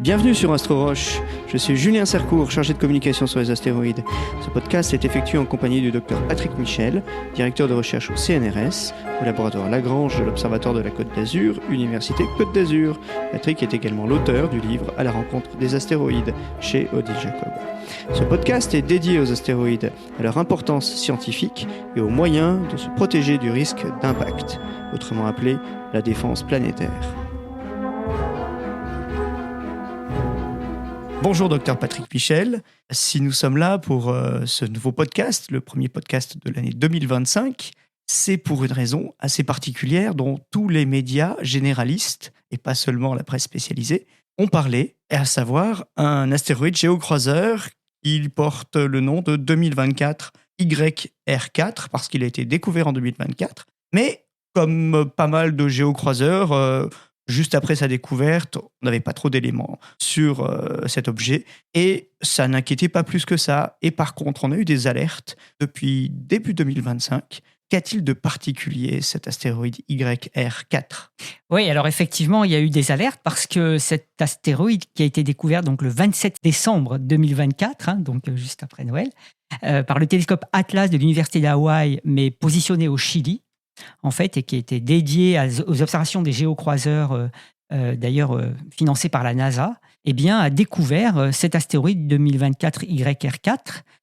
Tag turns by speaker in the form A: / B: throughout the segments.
A: Bienvenue sur AstroRoche, je suis Julien Sercourt, chargé de communication sur les astéroïdes. Ce podcast est effectué en compagnie du Dr Patrick Michel, directeur de recherche au CNRS, au laboratoire Lagrange de l'Observatoire de la Côte d'Azur, Université Côte d'Azur. Patrick est également l'auteur du livre À la rencontre des astéroïdes, chez Odile Jacob. Ce podcast est dédié aux astéroïdes, à leur importance scientifique et aux moyens de se protéger du risque d'impact, autrement appelé la défense planétaire. Bonjour Dr Patrick Michel, si nous sommes là pour ce nouveau podcast, le premier podcast de l'année 2025, c'est pour une raison assez particulière dont tous les médias généralistes, et pas seulement la presse spécialisée, ont parlé, à savoir un astéroïde géocroiseur. Il porte le nom de 2024 YR4 parce qu'il a été découvert en 2024, mais comme pas mal de géocroiseurs, juste après sa découverte, on n'avait pas trop d'éléments sur cet objet et ça n'inquiétait pas plus que ça. Et par contre, on a eu des alertes depuis début 2025. Qu'a-t-il de particulier cet astéroïde YR4 ?
B: Oui, alors effectivement, il y a eu des alertes parce que cet astéroïde qui a été découvert donc, le 27 décembre 2024, donc juste après Noël, par le télescope Atlas de l'Université d'Hawaï, mais positionné au Chili, en fait, et qui était dédié aux observations des géocroiseurs, d'ailleurs financés par la NASA, eh bien, a découvert cet astéroïde 2024 YR4.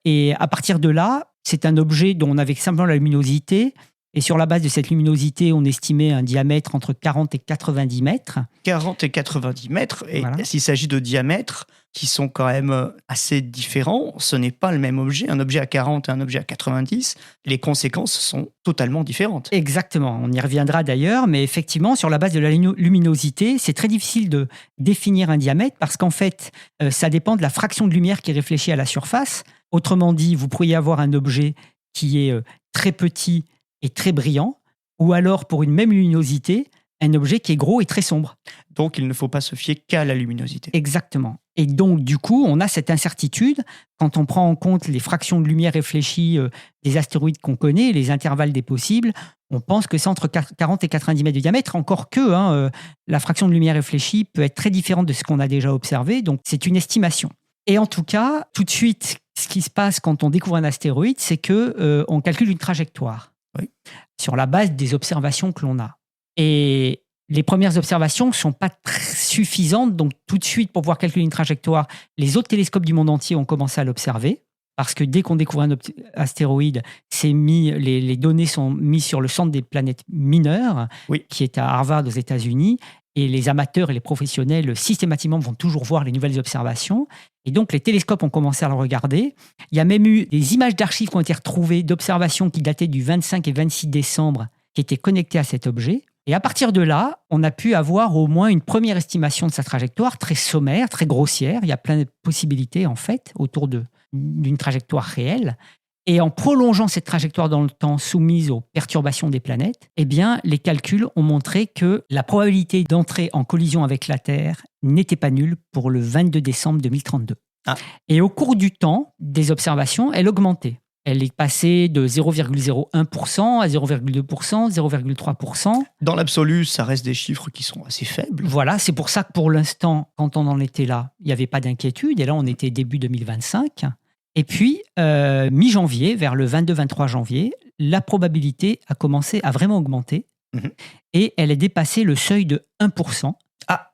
B: Et à partir de là, c'est un objet dont on avait simplement la luminosité. Et sur la base de cette luminosité, on estimait un diamètre entre 40 et 90 mètres.
A: 40 et 90 mètres. Et
B: Voilà.
A: s'il s'agit de diamètres qui sont quand même assez différents, ce n'est pas le même objet. Un objet à 40 et un objet à 90, les conséquences sont totalement différentes.
B: Exactement, on y reviendra d'ailleurs, mais effectivement, sur la base de la luminosité, c'est très difficile de définir un diamètre parce qu'en fait, ça dépend de la fraction de lumière qui est réfléchie à la surface. Autrement dit, vous pourriez avoir un objet qui est très petit et très brillant, ou alors pour une même luminosité, un objet qui est gros et très sombre.
A: Donc, il ne faut pas se fier qu'à la luminosité.
B: Exactement. Et donc, du coup, on a cette incertitude quand on prend en compte les fractions de lumière réfléchies des astéroïdes qu'on connaît, les intervalles des possibles. On pense que c'est entre 40 et 90 mètres de diamètre, encore que la fraction de lumière réfléchie peut être très différente de ce qu'on a déjà observé. Donc, c'est une estimation. Et en tout cas, tout de suite, ce qui se passe quand on découvre un astéroïde, c'est qu'on calcule une trajectoire sur la base des observations que l'on a. Et les premières observations ne sont pas suffisantes. Donc, tout de suite, pour pouvoir calculer une trajectoire, les autres télescopes du monde entier ont commencé à l'observer. Parce que dès qu'on découvre un astéroïde, les données sont mises sur le centre des planètes mineures, qui est à Harvard aux États-Unis. Et les amateurs et les professionnels, systématiquement, vont toujours voir les nouvelles observations. Et donc, les télescopes ont commencé à le regarder. Il y a même eu des images d'archives qui ont été retrouvées d'observations qui dataient du 25 et 26 décembre, qui étaient connectées à cet objet. Et à partir de là, on a pu avoir au moins une première estimation de sa trajectoire, très sommaire, très grossière. Il y a plein de possibilités, en fait, autour d'une trajectoire réelle. Et en prolongeant cette trajectoire dans le temps soumise aux perturbations des planètes, eh bien, les calculs ont montré que la probabilité d'entrer en collision avec la Terre n'était pas nulle pour le 22 décembre 2032. Et au cours du temps des observations, elle augmentait. Elle est passée de 0,01% à 0,2%, 0,3%.
A: Dans l'absolu, ça reste des chiffres qui sont assez faibles.
B: Voilà, c'est pour ça que pour l'instant, quand on en était là, il n'y avait pas d'inquiétude. Et là, on était début 2025. Et puis, mi-janvier, vers le 22-23 janvier, la probabilité a commencé à vraiment augmenter et elle a dépassé le seuil de 1%.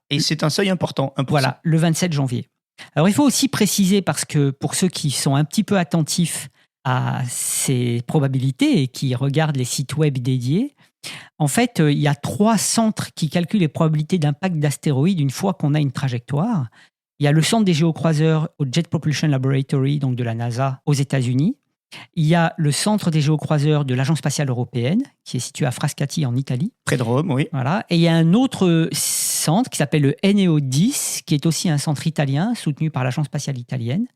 A: Et c'est un seuil important, 1%.
B: Voilà, le 27 janvier. Alors, il faut aussi préciser, parce que pour ceux qui sont un petit peu attentifs à ces probabilités et qui regardent les sites web dédiés, en fait, il y a 3 centres qui calculent les probabilités d'impact d'astéroïdes une fois qu'on a une trajectoire. Il y a le centre des géocroiseurs au Jet Propulsion Laboratory, donc de la NASA, aux États-Unis. Il y a le centre des géocroiseurs de l'Agence spatiale européenne, qui est situé à Frascati, en Italie.
A: Près de Rome, oui.
B: Voilà. Et il y a un autre centre qui s'appelle le NEO10, qui est aussi un centre italien, soutenu par l'Agence spatiale italienne.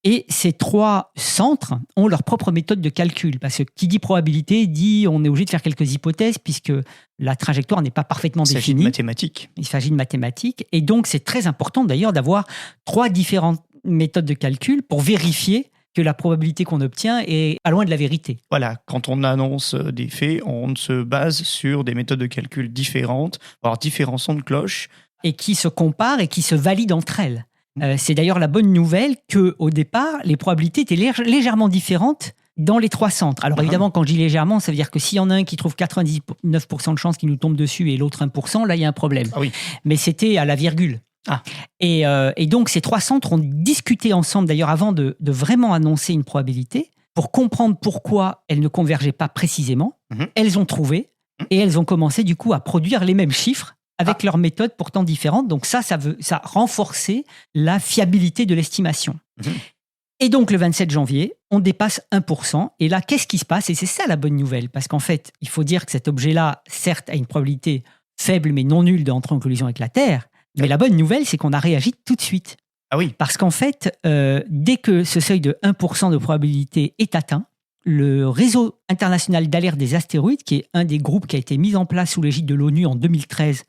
B: Et ces 3 centres ont leur propre méthode de calcul, parce que qui dit probabilité dit on est obligé de faire quelques hypothèses, puisque la trajectoire n'est pas parfaitement définie.
A: Il s'agit de mathématiques.
B: Il s'agit de mathématiques. Et donc, c'est très important d'ailleurs d'avoir 3 différentes méthodes de calcul pour vérifier que la probabilité qu'on obtient est pas loin de la vérité.
A: Voilà, quand on annonce des faits, on se base sur des méthodes de calcul différentes, alors différents sons de cloche,
B: et qui se comparent et qui se valident entre elles. C'est d'ailleurs la bonne nouvelle qu'au départ, les probabilités étaient légèrement différentes dans les 3 centres. Alors évidemment, quand je dis légèrement, ça veut dire que s'il y en a un qui trouve 99% de chances qu'il nous tombe dessus et l'autre 1%, là, il y a un problème.
A: Ah oui.
B: Mais c'était à la virgule. Et donc, ces 3 centres ont discuté ensemble, d'ailleurs, avant de vraiment annoncer une probabilité, pour comprendre pourquoi elles ne convergeaient pas précisément. Elles ont trouvé et elles ont commencé, du coup, à produire les mêmes chiffres avec leurs méthodes pourtant différentes. Donc ça a renforcé la fiabilité de l'estimation. Et donc, le 27 janvier, on dépasse 1%. Et là, qu'est-ce qui se passe? Et c'est ça la bonne nouvelle. Parce qu'en fait, il faut dire que cet objet-là, certes, a une probabilité faible mais non nulle d'entrer en collision avec la Terre. Mais la bonne nouvelle, c'est qu'on a réagi tout de suite.
A: Ah oui.
B: Parce qu'en fait, dès que ce seuil de 1% de probabilité est atteint, le réseau international d'alerte des astéroïdes, qui est un des groupes qui a été mis en place sous l'égide de l'ONU en 2013.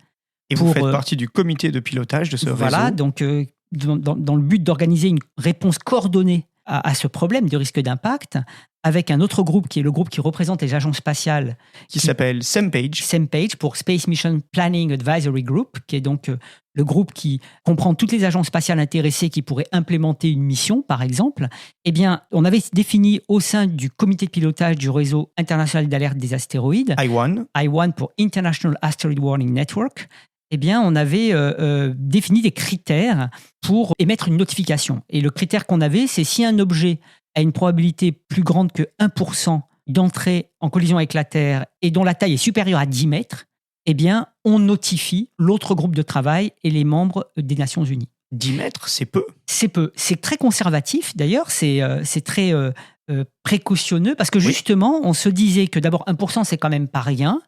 A: Et vous faites partie du comité de pilotage de ce réseau.
B: Voilà, donc dans le but d'organiser une réponse coordonnée à ce problème de risque d'impact, avec un autre groupe qui est le groupe qui représente les agences spatiales.
A: Qui s'appelle SEMPAGE.
B: SEMPAGE pour Space Mission Planning Advisory Group, qui est donc le groupe qui comprend toutes les agences spatiales intéressées qui pourraient implémenter une mission, par exemple. Eh bien, on avait défini au sein du comité de pilotage du réseau international d'alerte des astéroïdes, I1 pour International Asteroid Warning Network, eh bien, on avait défini des critères pour émettre une notification. Et le critère qu'on avait, c'est si un objet a une probabilité plus grande que 1% d'entrer en collision avec la Terre et dont la taille est supérieure à 10 mètres, eh bien, on notifie l'autre groupe de travail et les membres des Nations Unies.
A: 10 mètres, c'est peu.
B: C'est peu. C'est très conservatif, d'ailleurs. C'est très précautionneux parce que justement, on se disait que d'abord 1%, c'est quand même pas rien,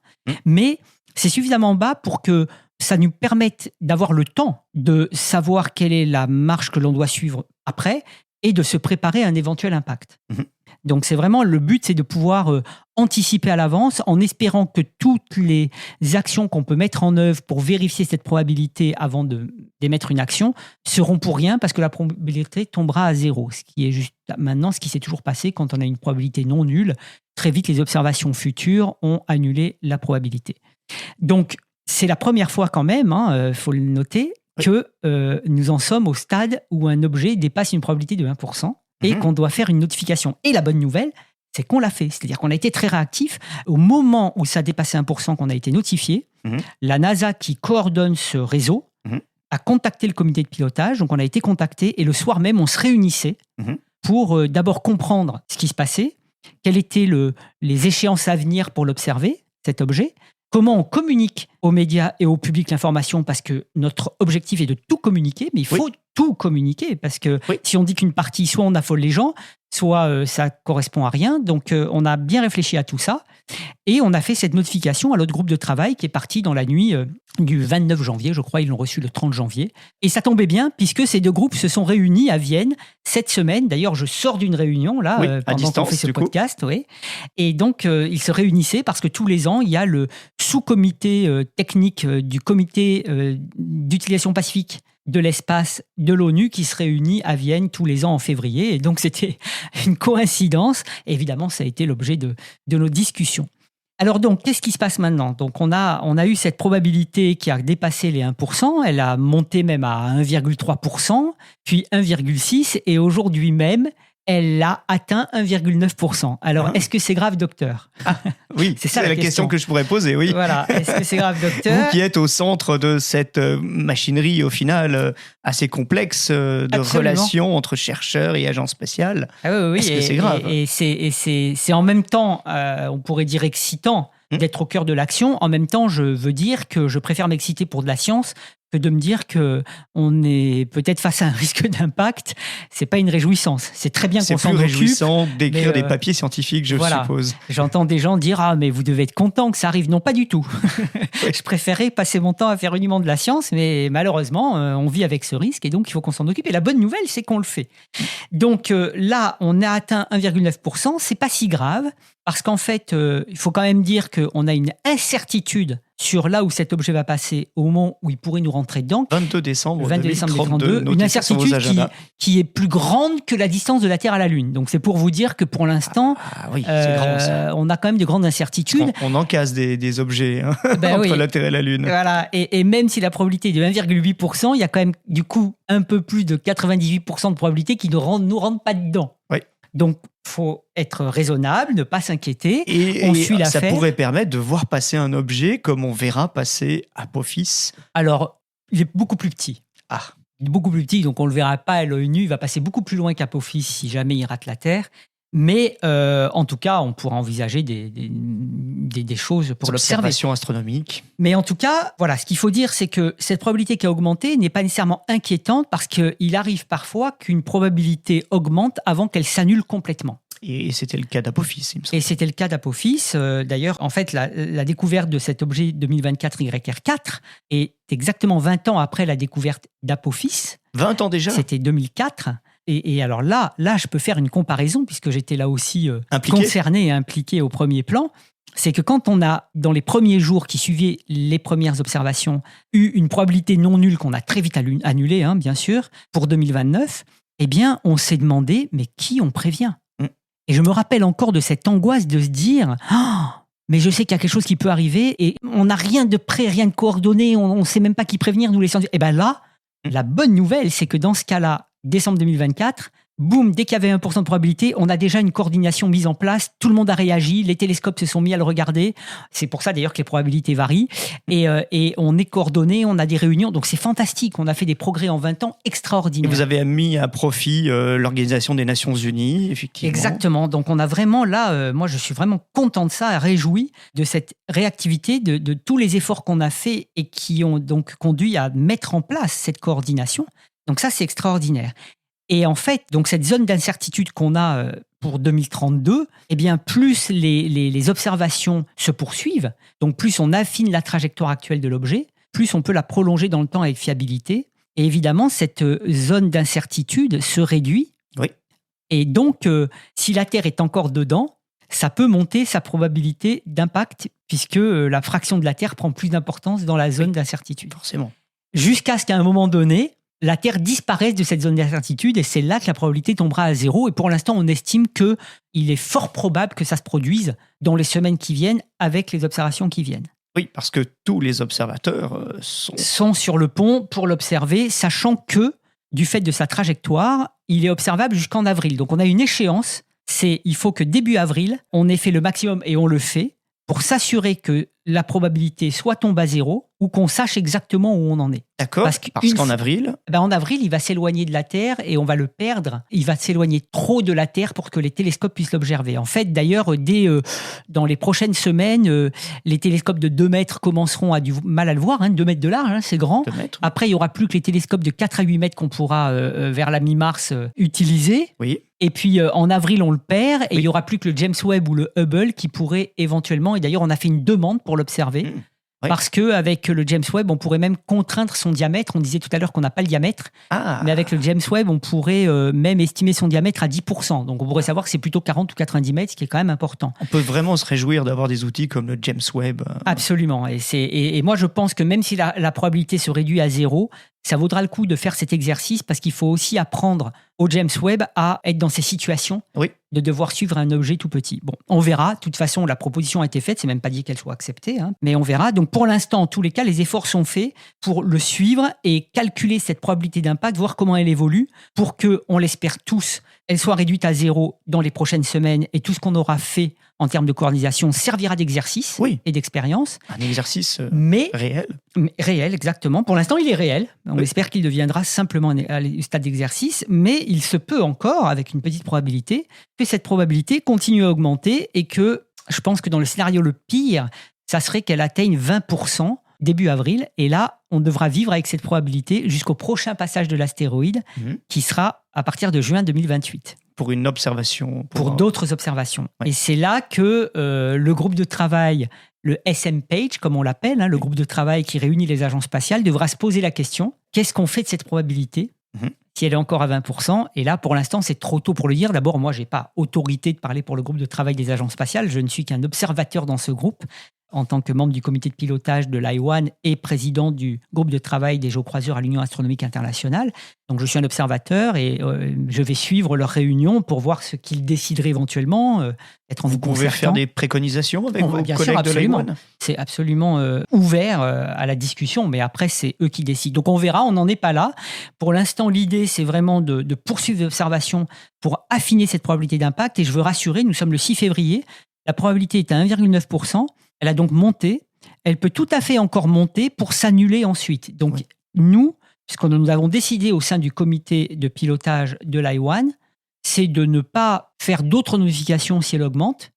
B: mais c'est suffisamment bas pour que ça nous permette d'avoir le temps de savoir quelle est la marche que l'on doit suivre après et de se préparer à un éventuel impact. Donc c'est vraiment le but, c'est de pouvoir anticiper à l'avance en espérant que toutes les actions qu'on peut mettre en œuvre pour vérifier cette probabilité avant d'émettre une action seront pour rien parce que la probabilité tombera à 0. Ce qui est juste maintenant ce qui s'est toujours passé quand on a une probabilité non nulle. Très vite, les observations futures ont annulé la probabilité. Donc, c'est la première fois quand même, faut le noter, que nous en sommes au stade où un objet dépasse une probabilité de 1% et qu'on doit faire une notification. Et la bonne nouvelle, c'est qu'on l'a fait. C'est-à-dire qu'on a été très réactif. Au moment où ça dépassait 1%, qu'on a été notifié, la NASA, qui coordonne ce réseau, a contacté le comité de pilotage. Donc on a été contacté et le soir même, on se réunissait pour d'abord comprendre ce qui se passait, quelles étaient les échéances à venir pour l'observer, cet objet, comment on communique aux médias et au public l'information, parce que notre objectif est de tout communiquer, mais il faut tout communiquer, parce que si on dit qu'une partie, soit on affole les gens, soit ça correspond à rien. Donc on a bien réfléchi à tout ça, et on a fait cette notification à l'autre groupe de travail qui est parti dans la nuit du 29 janvier, je crois, ils l'ont reçu le 30 janvier. Et ça tombait bien, puisque ces deux groupes se sont réunis à Vienne cette semaine. D'ailleurs, je sors d'une réunion, là, pendant qu'on fait ce podcast. Et donc, ils se réunissaient parce que tous les ans, il y a le sous-comité technique du comité d'utilisation pacifique de l'espace de l'ONU qui se réunit à Vienne tous les ans en février. Et donc, c'était une coïncidence. Évidemment, ça a été l'objet de nos discussions. Alors donc, qu'est-ce qui se passe maintenant? Donc, on a eu cette probabilité qui a dépassé les 1%. Elle a monté même à 1,3%, puis 1,6%. Et aujourd'hui même, elle a atteint 1,9%. Alors, est-ce que c'est grave, docteur?
A: Oui, c'est ça la question que je pourrais poser, oui.
B: Voilà, est-ce que c'est grave, docteur?
A: Vous qui êtes au centre de cette machinerie, au final, assez complexe de relations entre chercheurs et agences spatiales.
B: Oui,
A: est-ce que c'est grave?
B: Et c'est en même temps, on pourrait dire excitant d'être au cœur de l'action. En même temps, je veux dire que je préfère m'exciter pour de la science que de me dire qu'on est peut-être face à un risque d'impact. C'est pas une réjouissance. C'est très bien qu'on s'en occupe.
A: C'est plus réjouissant d'écrire des papiers scientifiques, je suppose.
B: J'entends des gens dire « Ah, mais vous devez être content que ça arrive. » Non, pas du tout. Je préférais passer mon temps à faire uniquement de la science, mais malheureusement, on vit avec ce risque et donc il faut qu'on s'en occupe. Et la bonne nouvelle, c'est qu'on le fait. Donc là, on a atteint 1,9%. C'est pas si grave. parce qu'en fait, il faut quand même dire qu'on a une incertitude sur là où cet objet va passer au moment où il pourrait nous rentrer dedans.
A: 22 décembre
B: Le 22 décembre
A: 2032,
B: 2032, une
A: notez ça sur vos
B: incertitude
A: agendas.
B: qui est plus grande que la distance de la Terre à la Lune. Donc c'est pour vous dire que pour l'instant,
A: Ah oui, c'est grand ça.
B: on a quand même de grandes incertitudes.
A: On encasse des objets hein,
B: Ben
A: entre
B: oui.
A: la Terre et la Lune.
B: Voilà. Et même si la probabilité est de 1,8%, il y a quand même du coup un peu plus de 98% de probabilité qui ne nous rentrent pas dedans.
A: Oui.
B: Donc il faut être raisonnable, ne pas s'inquiéter.
A: Et
B: On suit
A: ça
B: l'affaire.
A: pourrait permettre de voir passer un objet comme on verra passer Apophis.
B: Alors, il est beaucoup plus petit.
A: Ah,
B: Il est beaucoup plus petit, donc on ne le verra pas à l'œil nu. Il va passer beaucoup plus loin qu'Apophis si jamais il rate la Terre. Mais en tout cas, on pourra envisager des choses pour l'observer.
A: observation astronomique.
B: Mais en tout cas, voilà, ce qu'il faut dire, c'est que cette probabilité qui a augmenté n'est pas nécessairement inquiétante parce qu'il arrive parfois qu'une probabilité augmente avant qu'elle s'annule complètement.
A: Et c'était le cas d'Apophis, il me semble.
B: Et c'était le cas d'Apophis. D'ailleurs, en fait, la découverte de cet objet 2024 YR4 est exactement 20 ans après la découverte d'Apophis.
A: 20 ans déjà.
B: C'était 2004. Et alors là, je peux faire une comparaison puisque j'étais là aussi
A: Impliqué.
B: concerné et impliqué au premier plan. C'est que quand on a, dans les premiers jours qui suivaient les premières observations, eu une probabilité non nulle qu'on a très vite annulée, hein, bien sûr, pour 2029, eh bien, on s'est demandé, mais qui on prévient ? Et je me rappelle encore de cette angoisse de se dire mais je sais qu'il y a quelque chose qui peut arriver et on n'a rien de prêt, rien de coordonné, on ne sait même pas qui prévenir, nous les scientifiques. Et bien là, la bonne nouvelle, c'est que dans ce cas-là, décembre 2024, boum, dès qu'il y avait 1% de probabilité, on a déjà une coordination mise en place, tout le monde a réagi, les télescopes se sont mis à le regarder. C'est pour ça d'ailleurs que les probabilités varient. Et on est coordonné, on a des réunions, donc c'est fantastique. On a fait des progrès en 20 ans
A: Et
B: extraordinaires.
A: vous avez mis à profit l'Organisation des Nations Unies, effectivement.
B: Exactement. Donc, on a vraiment là, moi, je suis vraiment content de ça, réjoui de cette réactivité, de tous les efforts qu'on a faits et qui ont donc conduit à mettre en place cette coordination. Donc, ça, c'est extraordinaire. Et en fait, donc cette zone d'incertitude qu'on a pour 2032, eh bien, plus les observations se poursuivent, donc plus on affine la trajectoire actuelle de l'objet, plus on peut la prolonger dans le temps avec fiabilité. Et évidemment, cette zone d'incertitude se réduit.
A: Oui.
B: Et donc, si la Terre est encore dedans, ça peut monter sa probabilité d'impact, puisque la fraction de la Terre prend plus d'importance dans la zone d'incertitude.
A: Forcément.
B: Jusqu'à ce qu'à un moment donné, la Terre disparaisse de cette zone d'incertitude, et c'est là que la probabilité tombera à zéro. Et pour l'instant, on estime qu'il est fort probable que ça se produise dans les semaines qui viennent, avec les observations qui viennent.
A: Oui, parce que tous les observateurs
B: sont sur le pont pour l'observer, sachant que, du fait de sa trajectoire, il est observable jusqu'en avril. Donc on a une échéance, il faut que début avril, on ait fait le maximum, et on le fait, pour s'assurer que la probabilité soit tombe à zéro ou qu'on sache exactement où on en est.
A: D'accord, parce qu'en avril...
B: En avril, il va s'éloigner de la Terre et on va le perdre. Il va s'éloigner trop de la Terre pour que les télescopes puissent l'observer. En fait, d'ailleurs, dans les prochaines semaines, les télescopes de 2 mètres commenceront à du mal à le voir. 2 mètres de large, c'est grand.
A: 2 mètres.
B: Après, il n'y aura plus que les télescopes de 4 à 8 mètres qu'on pourra, vers la mi-mars, utiliser.
A: Oui.
B: Et puis, en avril, on le perd et il n'y aura plus que le James Webb ou le Hubble qui pourrait éventuellement... Et d'ailleurs, on a fait une demande pour l'observer.
A: Oui.
B: Parce qu'avec le James Webb, on pourrait même contraindre son diamètre. On disait tout à l'heure qu'on n'a pas le diamètre. Mais avec le James Webb, on pourrait même estimer son diamètre à 10%. Donc on pourrait savoir que c'est plutôt 40 ou 90 mètres, ce qui est quand même important.
A: On peut vraiment se réjouir d'avoir des outils comme le James Webb.
B: Absolument. Et moi, je pense que même si la probabilité se réduit à zéro, ça vaudra le coup de faire cet exercice parce qu'il faut aussi apprendre au James Webb à être dans ces situations de devoir suivre un objet tout petit. Bon, on verra. De toute façon, la proposition a été faite. C'est même pas dit qu'elle soit acceptée, mais on verra. Donc, pour l'instant, en tous les cas, les efforts sont faits pour le suivre et calculer cette probabilité d'impact, voir comment elle évolue pour que, on l'espère tous, elle soit réduite à zéro dans les prochaines semaines et tout ce qu'on aura fait en termes de coordination servira d'exercice et d'expérience.
A: Un exercice réel.
B: Réel, exactement. Pour l'instant, il est réel. On espère qu'il deviendra simplement un stade d'exercice, mais il se peut encore, avec une petite probabilité, que cette probabilité continue à augmenter et que, je pense que dans le scénario le pire, ça serait qu'elle atteigne 20% début avril. Et là, on devra vivre avec cette probabilité jusqu'au prochain passage de l'astéroïde, qui sera à partir de juin 2028.
A: Pour une observation.
B: Pour d'autres observations. Et c'est là que le groupe de travail, le SM-Page, comme on l'appelle, le groupe de travail qui réunit les agences spatiales, devra se poser la question, qu'est-ce qu'on fait de cette probabilité ? si elle est encore à 20%. Et là, pour l'instant, c'est trop tôt pour le dire. D'abord, moi, je n'ai pas autorité de parler pour le groupe de travail des agences spatiales. Je ne suis qu'un observateur dans ce groupe en tant que membre du comité de pilotage de l'I1 et président du groupe de travail des géocroiseurs à l'Union astronomique internationale. Donc, je suis un observateur et je vais suivre leurs réunions pour voir ce qu'ils décideraient éventuellement.
A: Vous pouvez faire des préconisations avec vos collègues de l'I1 ?
B: C'est absolument ouvert à la discussion, mais après, c'est eux qui décident. Donc, on verra, on n'en est pas là. Pour l'instant, l'idée, c'est vraiment de poursuivre l'observation pour affiner cette probabilité d'impact. Et je veux rassurer, nous sommes le 6 février, la probabilité est à 1,9%. Elle a donc monté. Elle peut tout à fait encore monter pour s'annuler ensuite. Donc, nous, ce que nous avons décidé au sein du comité de pilotage de l'I1, c'est de ne pas faire d'autres notifications si elle augmente,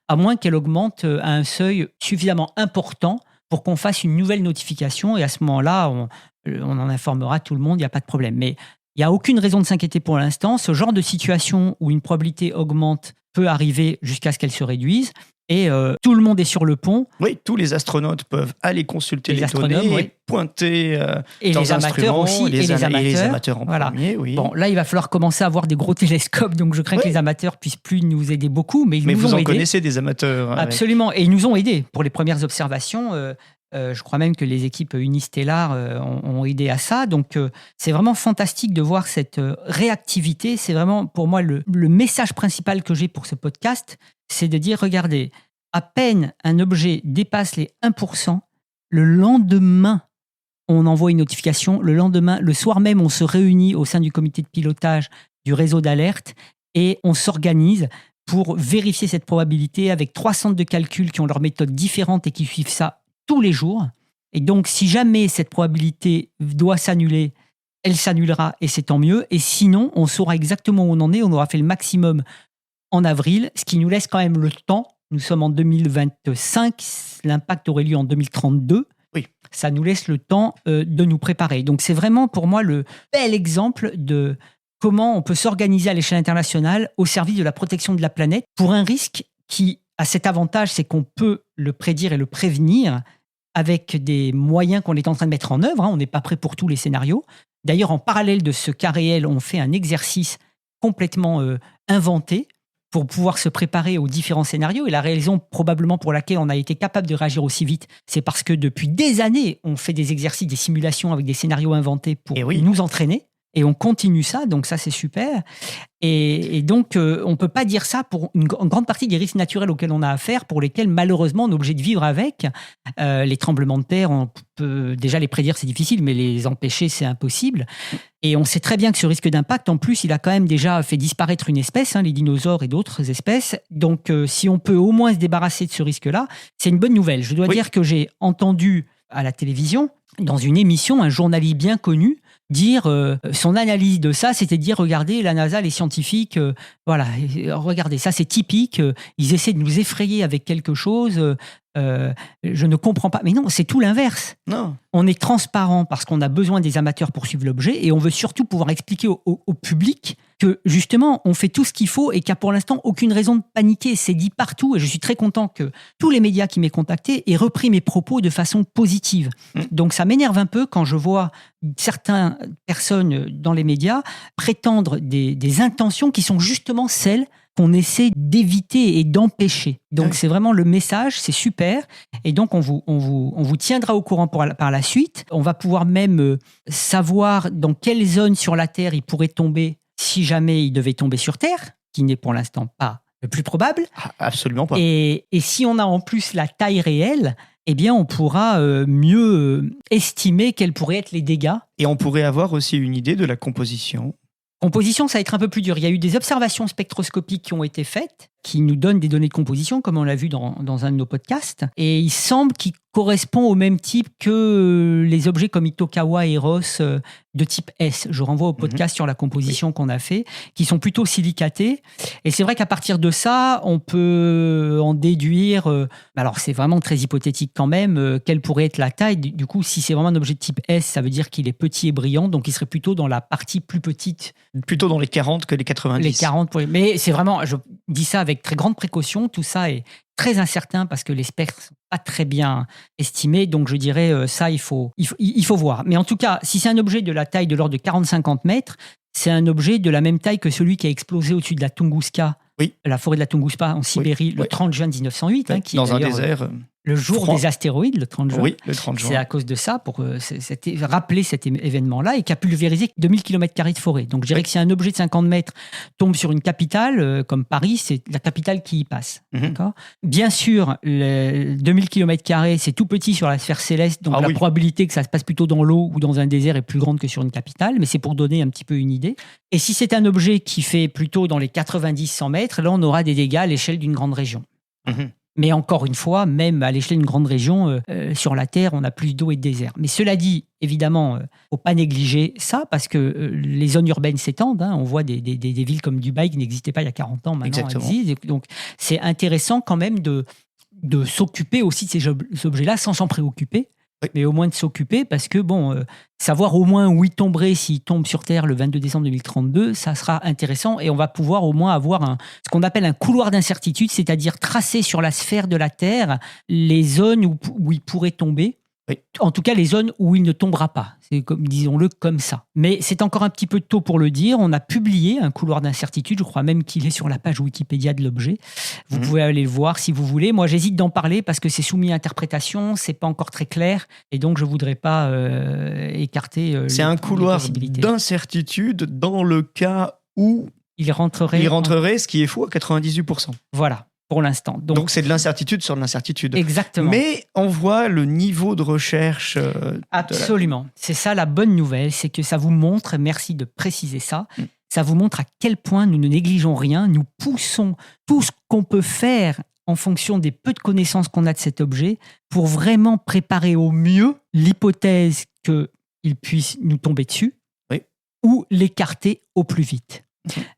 B: à moins qu'elle augmente à un seuil suffisamment important pour qu'on fasse une nouvelle notification. Et à ce moment-là, on en informera tout le monde, il n'y a pas de problème. Mais il n'y a aucune raison de s'inquiéter pour l'instant. Ce genre de situation où une probabilité augmente peut arriver jusqu'à ce qu'elle se réduise. Et tout le monde est sur le pont.
A: Oui, tous les astronautes peuvent aller consulter les données et pointer
B: et
A: leurs
B: les amateurs aussi,
A: et les amateurs en premier. Oui.
B: Bon, là, il va falloir commencer à avoir des gros télescopes, donc je crains que les amateurs puissent plus nous aider beaucoup, mais ils nous ont aidés.
A: Mais vous en connaissez des amateurs.
B: Absolument, et ils nous ont aidés pour les premières observations. Je crois même que les équipes Unistellar ont aidé à ça. Donc, c'est vraiment fantastique de voir cette réactivité. C'est vraiment, pour moi, le message principal que j'ai pour ce podcast, c'est de dire, regardez, à peine un objet dépasse les 1%, le lendemain, on envoie une notification. Le lendemain, le soir même, on se réunit au sein du comité de pilotage du réseau d'alerte et on s'organise pour vérifier cette probabilité avec 3 centres de calcul qui ont leurs méthodes différentes et qui suivent ça tous les jours. Et donc, si jamais cette probabilité doit s'annuler, elle s'annulera et c'est tant mieux. Et sinon, on saura exactement où on en est. On aura fait le maximum en avril, ce qui nous laisse quand même le temps. Nous sommes en 2025, l'impact aurait lieu en 2032.
A: Oui.
B: Ça nous laisse le temps de nous préparer. Donc, c'est vraiment pour moi le bel exemple de comment on peut s'organiser à l'échelle internationale au service de la protection de la planète pour un risque qui a cet avantage, c'est qu'on peut le prédire et le prévenir avec des moyens qu'on est en train de mettre en œuvre. On n'est pas prêt pour tous les scénarios. D'ailleurs, en parallèle de ce cas réel, on fait un exercice complètement inventé pour pouvoir se préparer aux différents scénarios. Et la raison probablement pour laquelle on a été capable de réagir aussi vite, c'est parce que depuis des années, on fait des exercices, des simulations avec des scénarios inventés pour nous entraîner. Et on continue ça, donc ça c'est super. Et donc on ne peut pas dire ça pour une grande partie des risques naturels auxquels on a affaire, pour lesquels malheureusement on est obligé de vivre avec. Les tremblements de terre, on peut déjà les prédire, c'est difficile, mais les empêcher, c'est impossible. Et on sait très bien que ce risque d'impact, en plus, il a quand même déjà fait disparaître une espèce, les dinosaures et d'autres espèces. Donc si on peut au moins se débarrasser de ce risque-là, c'est une bonne nouvelle. Je dois dire que j'ai entendu à la télévision, dans une émission, un journaliste bien connu dire son analyse de ça, c'était de dire regardez, la NASA, les scientifiques, regardez, ça c'est typique, ils essaient de nous effrayer avec quelque chose, je ne comprends pas. Mais non, c'est tout l'inverse.
A: Non.
B: On est transparent parce qu'on a besoin des amateurs pour suivre l'objet et on veut surtout pouvoir expliquer au public que justement, on fait tout ce qu'il faut et qu'il n'y a pour l'instant aucune raison de paniquer. C'est dit partout et je suis très content que tous les médias qui m'aient contacté aient repris mes propos de façon positive. Donc ça m'énerve un peu quand je vois certaines personnes dans les médias prétendre des intentions qui sont justement celles qu'on essaie d'éviter et d'empêcher. Donc c'est vraiment le message, c'est super. Et donc on vous tiendra au courant par la suite. On va pouvoir même savoir dans quelle zone sur la Terre il pourrait tomber si jamais il devait tomber sur Terre, qui n'est pour l'instant pas le plus probable.
A: Absolument pas.
B: Et si on a en plus la taille réelle, eh bien on pourra mieux estimer quels pourraient être les dégâts.
A: Et on pourrait avoir aussi une idée de la composition.
B: Composition, ça va être un peu plus dur. Il y a eu des observations spectroscopiques qui ont été faites, qui nous donnent des données de composition, comme on l'a vu dans un de nos podcasts. Et il semble qu'il correspond au même type que les objets comme Itokawa et Eros de type S. Je renvoie au podcast sur la composition qu'on a fait, qui sont plutôt silicatés. Et c'est vrai qu'à partir de ça, on peut en déduire, alors c'est vraiment très hypothétique quand même, quelle pourrait être la taille. Du coup, si c'est vraiment un objet de type S, ça veut dire qu'il est petit et brillant, donc il serait plutôt dans la partie plus petite.
A: Plutôt dans les 40 que les 90.
B: Les 40, mais c'est vraiment, je dis ça avec avec très grande précaution. Tout ça est très incertain parce que les spectres sont pas très bien estimés. Donc, je dirais, ça, il faut voir. Mais en tout cas, si c'est un objet de la taille de l'ordre de 40-50 mètres, c'est un objet de la même taille que celui qui a explosé au-dessus de la Tunguska, la forêt de la Tunguska en Sibérie, le 30 juin 1908. Qui
A: dans
B: est
A: un désert.
B: Le jour
A: froid.
B: des astéroïdes, le 30 juin.
A: Oui, le 30 juin.
B: C'est à cause de ça, pour rappeler cet événement-là, et qui a pulvérisé 2000 km² de forêt. Donc je dirais que si un objet de 50 mètres tombe sur une capitale, comme Paris, c'est la capitale qui y passe. D'accord ? Bien sûr, 2000 km², c'est tout petit sur la sphère céleste, donc la probabilité que ça se passe plutôt dans l'eau ou dans un désert est plus grande que sur une capitale, mais c'est pour donner un petit peu une idée. Et si c'est un objet qui fait plutôt dans les 90-100 mètres, là on aura des dégâts à l'échelle d'une grande région. Mais encore une fois, même à l'échelle d'une grande région, sur la Terre, on a plus d'eau et de désert. Mais cela dit, évidemment, faut pas négliger ça parce que les zones urbaines s'étendent. On voit des villes comme Dubaï qui n'existaient pas il y a 40 ans, maintenant existent. Donc, c'est intéressant quand même de s'occuper aussi de ces objets-là sans s'en préoccuper. Mais au moins de s'occuper parce que, savoir au moins où il tomberait s'il tombe sur Terre le 22 décembre 2032, ça sera intéressant et on va pouvoir au moins avoir ce qu'on appelle un couloir d'incertitude, c'est-à-dire tracer sur la sphère de la Terre les zones où il pourrait tomber. En tout cas, les zones où il ne tombera pas. C'est disons-le comme ça. Mais c'est encore un petit peu tôt pour le dire. On a publié un couloir d'incertitude. Je crois même qu'il est sur la page Wikipédia de l'objet. Vous pouvez aller le voir si vous voulez. Moi, j'hésite d'en parler parce que c'est soumis à interprétation. C'est pas encore très clair. Et donc, je voudrais pas écarter
A: c'est un couloir d'incertitude dans le cas où il rentrerait, ce qui est faux à 98%.
B: Voilà. Pour l'instant.
A: Donc c'est de l'incertitude sur de l'incertitude.
B: Exactement.
A: Mais on voit le niveau de recherche.
B: Absolument. C'est ça la bonne nouvelle, c'est que ça vous montre, merci de préciser ça, ça vous montre à quel point nous ne négligeons rien, nous poussons tout ce qu'on peut faire en fonction des peu de connaissances qu'on a de cet objet pour vraiment préparer au mieux l'hypothèse qu'il puisse nous tomber dessus ou l'écarter au plus vite.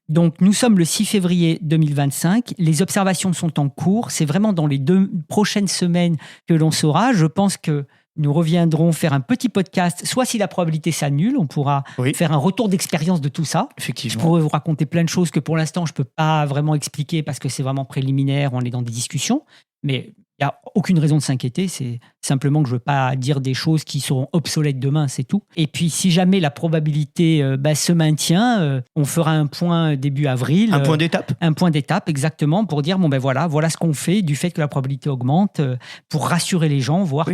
B: Donc, nous sommes le 6 février 2025. Les observations sont en cours. C'est vraiment dans les 2 prochaines semaines que l'on saura. Je pense que nous reviendrons faire un petit podcast. Soit si la probabilité s'annule, on pourra faire un retour d'expérience de tout ça.
A: Effectivement.
B: Je pourrais vous raconter plein de choses que pour l'instant, je ne peux pas vraiment expliquer parce que c'est vraiment préliminaire. On est dans des discussions. Mais il n'y a aucune raison de s'inquiéter, c'est simplement que je ne veux pas dire des choses qui seront obsolètes demain, c'est tout. Et puis, si jamais la probabilité se maintient, on fera un point début avril.
A: Un point d'étape.
B: Un point d'étape, exactement, pour dire, voilà ce qu'on fait du fait que la probabilité augmente, pour rassurer les gens, voir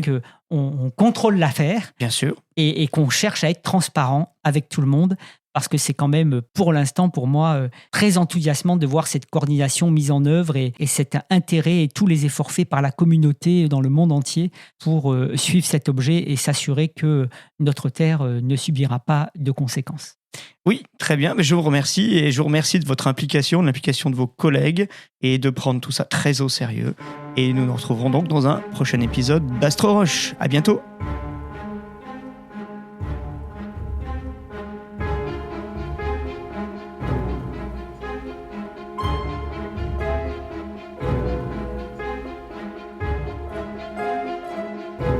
B: qu'on contrôle l'affaire.
A: Bien sûr.
B: Et qu'on cherche à être transparent avec tout le monde. Parce que c'est quand même, pour l'instant, pour moi, très enthousiasmant de voir cette coordination mise en œuvre et cet intérêt et tous les efforts faits par la communauté dans le monde entier pour suivre cet objet et s'assurer que notre Terre ne subira pas de conséquences.
A: Oui, très bien. Je vous remercie et je vous remercie de votre implication, de l'implication de vos collègues et de prendre tout ça très au sérieux. Et nous nous retrouverons donc dans un prochain épisode d'Astro Roche. À bientôt.